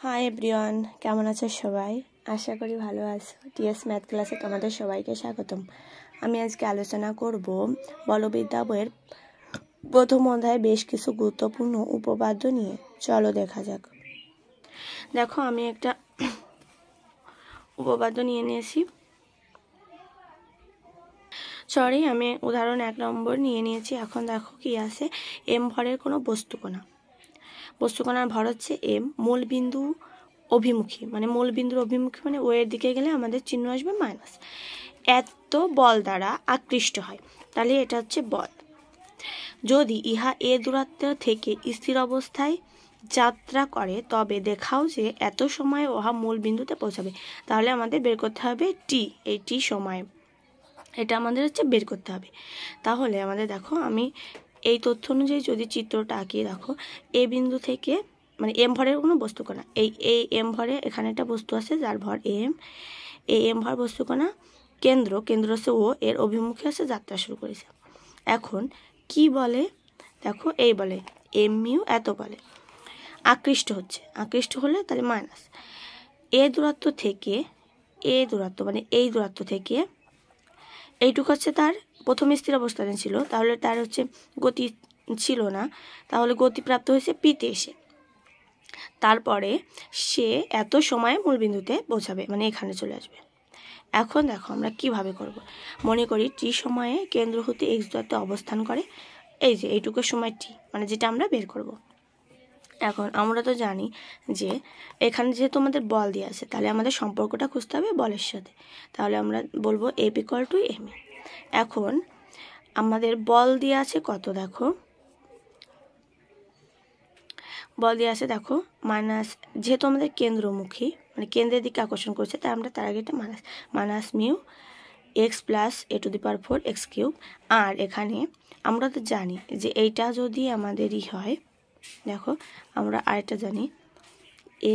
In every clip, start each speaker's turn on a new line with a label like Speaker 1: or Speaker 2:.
Speaker 1: Hi everyone, কেমন আছো সবাই? আশা করি ভালো আছো। টিএস ম্যাথ ক্লাসে তোমাদের সবাইকে স্বাগতম। আমি আজকে আলোচনা করব বলবিদ্যা বইয়ের প্রথম অধ্যায়ে বেশ কিছু গুরুত্বপূর্ণ উপপাদ্য নিয়ে। চলো দেখা যাক। দেখো, আমি একটা উপপাদ্য নিয়ে নিয়েছি। আমি উদাহরণ 1 নম্বর নিয়ে নিয়েছি। এখন দেখো কি আছে, এম ভরের কোনো বস্তুকণার ভর হচ্ছে এম, মূলবিন্দু অভিমুখী মানে মূলবিন্দুর অভিমুখী মানে ও এর দিকে গেলে আমাদের চিহ্ন আসবে মাইনাস। এত বল দ্বারা আকৃষ্ট হয়, তাহলে এটা হচ্ছে বল। যদি ইহা এ দূরত্ব থেকে স্থির অবস্থায় যাত্রা করে, তবে দেখাও যে এত সময় উহা মূল বিন্দুতে পৌঁছাবে। তাহলে আমাদের বের করতে হবে টি, এই টি সময়, এটা আমাদের হচ্ছে বের করতে হবে। তাহলে আমাদের দেখো, আমি এই তথ্য অনুযায়ী যদি চিত্রটা আঁকিয়ে রাখো, এ বিন্দু থেকে মানে এম ভরের কোনো বস্তুকণা, এই এম ভরে এখানে একটা বস্তু আছে যার ভর এম, এই এম ভর বস্তুকণা কেন্দ্র হচ্ছে ও, এর অভিমুখে আছে যাত্রা শুরু করেছে। এখন কি বলে দেখো, এই বলে এম মিউ এত বলে আকৃষ্ট হচ্ছে, আকৃষ্ট হলে তাহলে মাইনাস এ দূরত্ব থেকে, মানে এই দূরত্ব থেকে এইটুকু হচ্ছে তার প্রথম স্থির অবস্থানে ছিল, তাহলে তার হচ্ছে গতি ছিল না, তাহলে গতি প্রাপ্ত হয়েছে পিতে এসে। তারপরে সে এত সময়ে মূলবিন্দুতে পৌঁছাবে, মানে এখানে চলে আসবে। এখন দেখো আমরা কিভাবে করব। মনে করি টি সময়ে কেন্দ্র হতে এক্স দূরত্বে অবস্থান করে, এই যে এইটুকু সময় টি, মানে যেটা আমরা বের করব। এখন আমরা তো জানি যে এখানে যেহেতু আমাদের বল দিয়ে আছে, তাহলে আমাদের সম্পর্কটা খুঁজতে হবে বলের সাথে। তাহলে আমরা বলবো F equal to M A. এখন আমাদের বল দিয়ে আছে কত, দেখো বল দিয়ে আছে দেখো মাইনাস, যেহেতু আমাদের কেন্দ্রমুখী মানে কেন্দ্রের দিকে আকর্ষণ করছে, তাই আমরা তার আগে এটা minus mu x plus a to the power 4 x cube. আর এখানে আমরা তো জানি যে এইটা যদি আমাদেরই হয়, দেখো আমরা আরেকটা জানি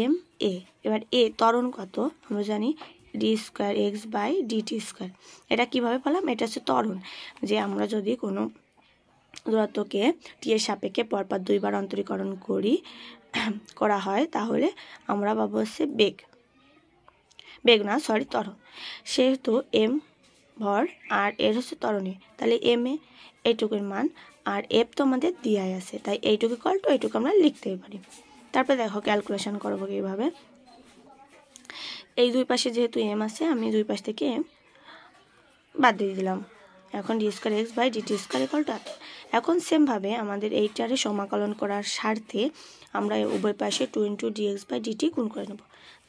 Speaker 1: এম এ। এবার এ ত্বরণ কত আমরা জানি, d square x by dt square. এটা কিভাবে পেলাম? এটা হচ্ছে ত্বরণ, যে আমরা যদি কোনো দূরত্বকে টি এর সাপেক্ষে পরপর 2 বার অন্তরীকরণ করা হয়, তাহলে আমরা পাবো হচ্ছে ত্বরণ। সেহেতু এম ভর আর এর হচ্ছে ত্বরণে, তাহলে এম এ এইটুকুর মান, আর এফ তো আমাদের দিয়াই আছে, তাই এইটুকু ইকুয়াল টু এইটুকু আমরা লিখতেই পারি। তারপরে দেখো ক্যালকুলেশন করবো এইভাবে। এই দুই পাশে যেহেতু এম আছে, আমি দুই পাশ থেকে এম বাদ দিয়ে দিলাম। এখন d square x by dt square equal to এত। এখন সেমভাবে আমাদের এইটারে সমাকলন করার স্বার্থে আমরা উভয় পাশে 2 into d x by dt গুণ করে নেব।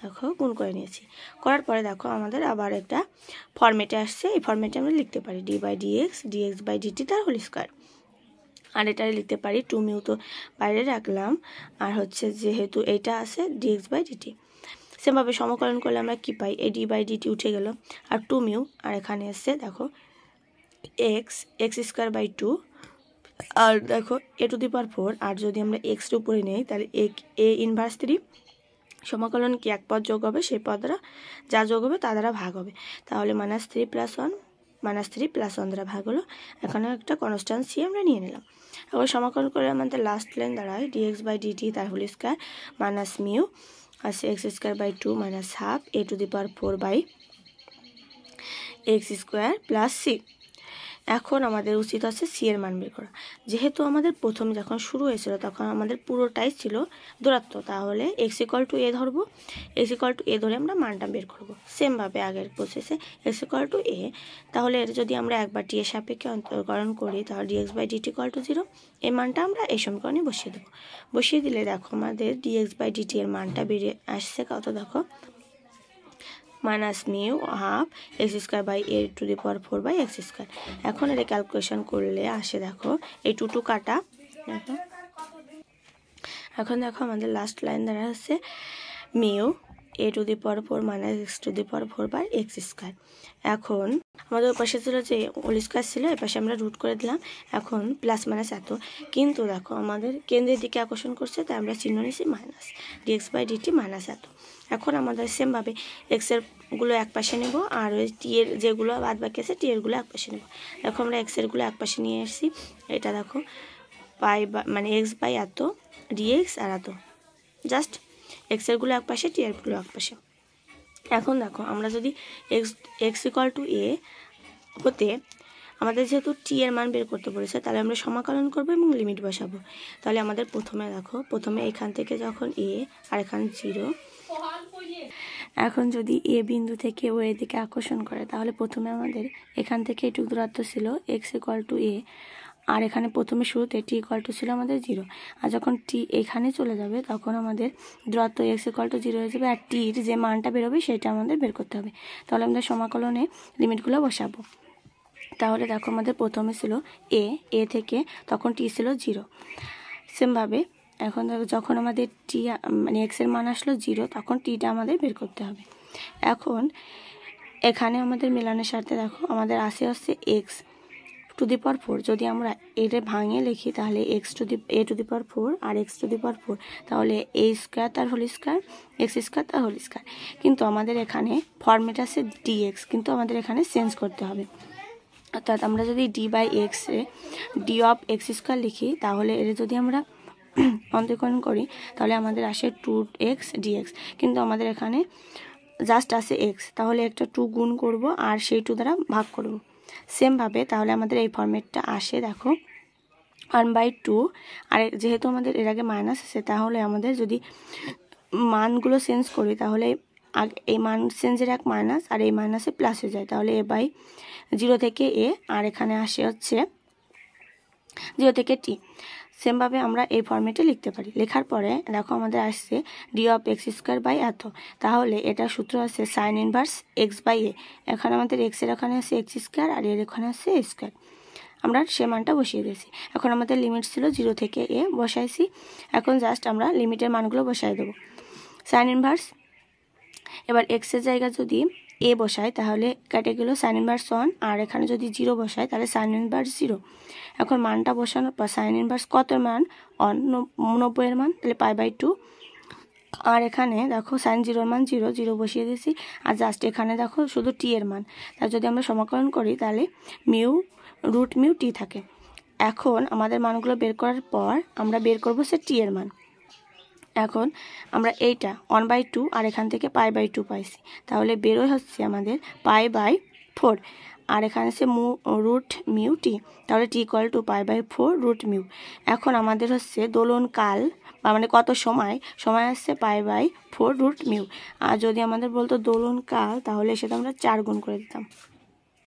Speaker 1: দেখো গুণ করে নিয়েছি, করার পরে দেখো আমাদের আবার একটা ফর্মেটে আসছে। এই ফর্মেটে আমরা লিখতে পারি d by d x by d t তার হোল স্কোয়ার। আর এটা লিখতে পারি 2 মিউ তো বাইরে রাখলাম, আর হচ্ছে যেহেতু এইটা আছে ডিএক্স বাই ডিটি। সেমভাবে সমাকলন করলে আমরা কি পাই, এ ডি বাই ডিটি উঠে গেল, আর 2 মিউ, আর এখানে এসছে দেখো এক্স স্কোয়ার বাই 2, আর দেখো এ টু দি পাওয়ার 4। আর যদি আমরা এক্সের উপরে নেই, তাহলে এ ইনভার্স 3 সমাকলন কি এক পদ যোগ হবে, সেই পদ দ্বারা যা যোগ হবে তা দ্বারা ভাগ হবে, তাহলে -3 + 1 দ্বারা ভাগ হলো। এখানে একটা কনস্ট্যান্ট সি আমরা নিয়ে নিলাম। এবার সমাকলন করে আমাদের লাস্ট লাইন দাঁড়ায় ডিএক্স বাই ডিটি তার হোল স্কোয়ার মাইনাস মিউ আছে x square by 2 minus half a to the power 4 by x square plus c. এখন আমাদের উচিত আছে সি এর মান বের করা। যেহেতু আমাদের প্রথমে যখন শুরু হয়েছিল তখন আমাদের পুরোটাই ছিল দূরত্ব, তাহলে এক্স ইকুয়াল টু এ ধরবো, এক্স ইকুয়াল টু এ ধরে আমরা মানটা বের করবো সেমভাবে আগের প্রসেসে এক্স ইকুয়াল টু এ। তাহলে এটা যদি আমরা একবার টি এর সাপেক্ষে অন্তরীকরণ করি, তাহলে d x by d t equal to 0, এই মানটা আমরা এই সমীকরণে বসিয়ে দেবো। বসিয়ে দিলে দেখো আমাদের ডিএক্স বাই ডিটি এর মানটা বেরিয়ে আসছে কত, দেখো minus mu half x square by a to the power 4 by x square. এখন এটা ক্যালকুলেশন করলে আসে দেখো এই 2 কাটা, দেখো এখন দেখো আমাদের লাস্ট লাইন দ্বারা হচ্ছে mu a to the power 4 minus x to the power 4 by x square. এখন আমাদের ওই পাশে ছিল যে হোল স্কোয়ার ছিল, এই পাশে আমরা রুট করে দিলাম। এখন প্লাস মাইনাস এত, কিন্তু দেখো আমাদের কেন্দ্রের দিকে আকর্ষণ করছে, তাই আমরা চিহ্ন নিয়েছি minus d x by d t minus এত। এখন আমাদের সেমভাবে এক্সের গুলো এক পাশে নেব, আর ওই টি এর যেগুলো বাদ বাকি আছে টি এরগুলো এক পাশে নেব। দেখো আমরা এক্সেরগুলো এক পাশে নিয়ে এসেছি। এটা দেখো পাই মানে এক্স বাই এত ডিএক্স আর এত, জাস্ট এক্সের গুলো এক পাশে, টি এর গুলো এক পাশে। এখন দেখো আমরা যদি এক্স ইকুয়াল টু এ হতে আমাদের যেহেতু টি এর মান বের করতে বলেছে, তাহলে আমরা সমাকলন করবো এবং লিমিট বসাবো। তাহলে আমাদের প্রথমে এখান থেকে যখন এ আর এখানে 0, এখন যদি এ বিন্দু থেকে ও এর দিকে আকর্ষণ করে, তাহলে প্রথমে আমাদের এখান থেকে এটুকু দূরত্ব ছিল এক্স ইকুয়াল টু এ, আর এখানে প্রথমে শুরুতে টি ইকুয়াল টু ছিল আমাদের 0। আর যখন টি এখানে চলে যাবে তখন আমাদের দূরত্ব এক্স ইকুয়াল টু 0 হয়ে যাবে, আর টির যে মানটা বেরোবে সেটা আমাদের বের করতে হবে। তাহলে আমাদের সমাকলনে লিমিটগুলো বসাবো। তাহলে দেখো আমাদের প্রথমে ছিল এ থেকে তখন টি ছিল 0। সেমভাবে এখন দেখো যখন আমাদের টি মানে এক্সের মান আসলো 0, তখন টিটা আমাদের বের করতে হবে। এখন এখানে আমাদের মেলানোর সাথে দেখো আমাদের আসে হচ্ছে এক্স টু দি পাওয়ার 4। যদি আমরা এটা ভাঙিয়ে লিখি তাহলে এ টু দি পাওয়ার 4 আর এক্স টু দি পাওয়ার 4, তাহলে এ স্কোয়ার তার হোল স্কোয়ার, এক্স স্কোয়ার তার হোল স্কোয়ার। কিন্তু আমাদের এখানে ফর্মেট আছে ডিএক্স, কিন্তু আমাদের এখানে চেঞ্জ করতে হবে। অর্থাৎ আমরা যদি ডি বাই এক্সে ডি অফ এক্স স্কোয়ার লিখি, তাহলে এর যদি আমরা অন্তরীকরণ করি তাহলে আমাদের আসে 2x dx, কিন্তু আমাদের এখানে জাস্ট আসে এক্স, তাহলে একটা 2 গুণ করব আর সেই 2 দ্বারা ভাগ করব। সেমভাবে তাহলে আমাদের এই ফরম্যাটটা আসে দেখো 1/2, আর যেহেতু আমাদের এর আগে মাইনাস আছে, তাহলে আমাদের যদি মানগুলো চেঞ্জ করি তাহলে এই মান চেঞ্জের এক মাইনাস আর এই মাইনাসে প্লাস হয়ে যায়, তাহলে a/0 থেকে a, আর এখানে আসে হচ্ছে 0 থেকে টি। সেমভাবে আমরা এই ফর্মেটে লিখতে পারি। লেখার পরে দেখো আমাদের আসছে d of x square by এত, তাহলে এটা সূত্র আছে sine inverse x by a. এখানে আমাদের এক্সের এখানে আছে এক্স স্কোয়ার আর এর এখানে আছে এ স্কোয়ার, আমরা সে মানটা বসিয়ে দিয়েছি। এখন আমাদের লিমিট ছিল 0 থেকে এ বসাইছি, এখন জাস্ট আমরা লিমিটের মানগুলো বসাই দেবো। সাইন ইনভার্স, এবার এক্সের জায়গা যদি এ বসাই তাহলে কেটে গেল সাইন ইনভার্স 1, আর এখানে যদি 0 বসাই তাহলে সাইন ইনভার্স 0। এখন মানটা বসানোর পর সাইন ইনভার্স কত মান, 90 এর মান, তাহলে π/2। আর এখানে দেখো সাইন 0 মান 0, 0 বসিয়ে দিয়েছি, আর জাস্ট এখানে দেখো শুধু টি এর মান, তার যদি আমরা সমাকলন করি তাহলে √μ টি থাকে। এখন আমাদের মানগুলো বের করার পর আমরা বের করবো সে টি এর মান। এখন আমরা এইটা 1/2 আর এখান থেকে π/2 পাইছি, তাহলে বেরোয় হচ্ছে আমাদের π/4, আর এখানে আছে √μ টি, তাহলে টি ইকুয়াল টু π/4 √μ। এখন আমাদের হচ্ছে দোলনকাল বা মানে কত সময় আসছে π/4 √μ, আর যদি আমাদের বলতো দোলনকাল তাহলে সেটা আমরা 4 গুণ করে দিতাম।